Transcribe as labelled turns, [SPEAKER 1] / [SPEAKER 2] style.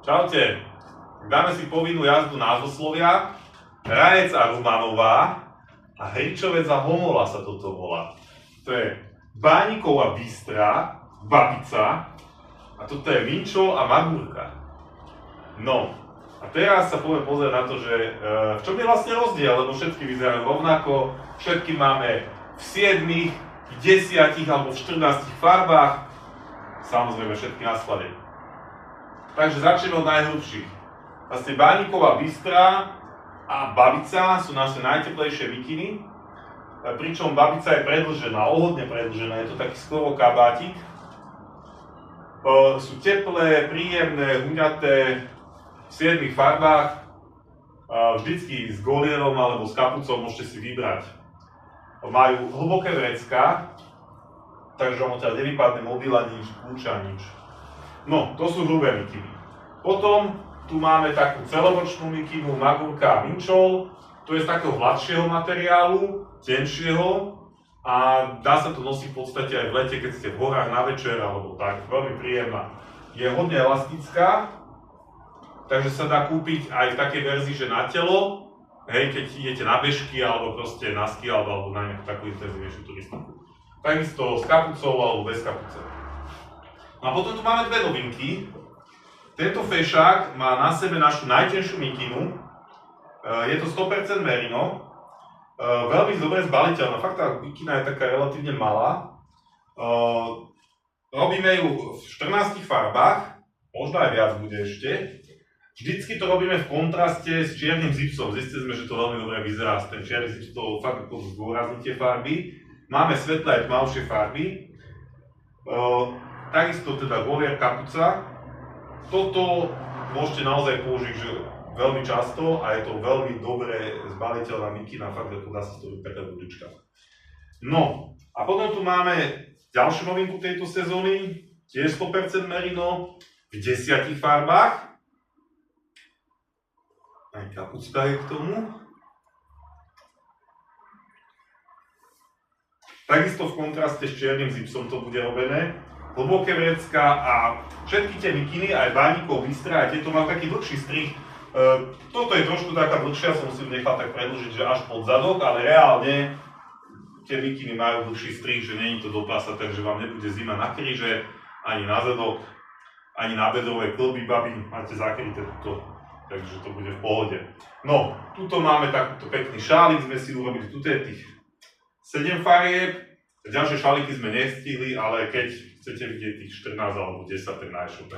[SPEAKER 1] Čaute. Dáme si povinnú jazdu názvoslovia. Rajec a Rumanová a Hričovec a Homola sa toto volá. To je Bániková Bystrá, Babica a toto je Minčol a Magúrka. No, a teraz sa poďme pozrieť na to, že v čom je vlastne rozdiel, lebo všetky vyzerajú rovnako, všetky máme v 7, v 10 alebo v 14 farbách, samozrejme všetky na sklade. Takže začneme od najhrubších. Vlastne Bániková Bystrá a Babica sú naše najteplejšie mikiny, pričom Babica je predĺžená, ohodne predĺžená, je to taký skoro kabátik. Sú teplé, príjemné, huňaté, v 7 farbách, vždycky s golierom alebo s kapucou môžete si vybrať. Majú hlboké vrecká, takže vám odtiaľ nevypadne mobil ani nič, kľúč ani nič. No, to sú hrubé mikiny. Potom tu máme takú celobočnú mikinu Magúrka a Minčol. To je z takého hladšieho materiálu, tenšieho a dá sa to nosiť v podstate aj v lete, keď ste v horách na večer alebo tak, veľmi príjemná. Je hodne elastická, takže sa dá kúpiť aj v takej verzii, že na telo, hej, keď idete na bežky alebo proste na ski alebo na nejakú takú intenzívnejšiu turistiku. Takisto s kapucou alebo bez kapuce. No a potom tu máme dve novinky. Tento fešák má na sebe našu najtenšiu mikinu. Je to 100% merino. Veľmi dobre zbaliteľná. Fakt tá mikina je taká relatívne malá. Robíme ju v 14 farbách. Možno aj viac bude ešte. Vždycky to robíme v kontraste s čiernym zipsom. Zistili sme, že to veľmi dobre vyzerá. Ten čierny zips to fakt zdôrazní tie farby. Máme svetlé aj tmavšie farby. Takisto teda golier, kapuca. Toto môžete naozaj použiť že veľmi často a je to veľmi dobre zbaliteľná mikina, fakt ako dá sa to byť taká dudička. No a potom tu máme ďalšiu novinku tejto sezóny, tiež 100% merino v 10 farbách. Aj kapucka je k tomu. Takisto v kontraste s čiernym zipsom to bude robené. Hlboké vrecká a všetky tie mikiny, aj Bánikov, Bystrá, aj tieto majú taký dlhší strih. Toto je trošku taká dlhšia, som si nechal tak predĺžiť, že až pod zadok, ale reálne tie mikiny majú dlhší strih, že nie je to do pása, takže vám nebude zima na kríže, ani na zadok, ani na bedrové klby, babi, máte zakryté tuto, takže to bude v pohode. No, tuto máme takúto pekný šálik, sme si urobili, tuto je tých 7 farieb, ďalšie šaliky sme nestihli, ale keď chcete vidieť tých 14 alebo 10, tak na e-shope.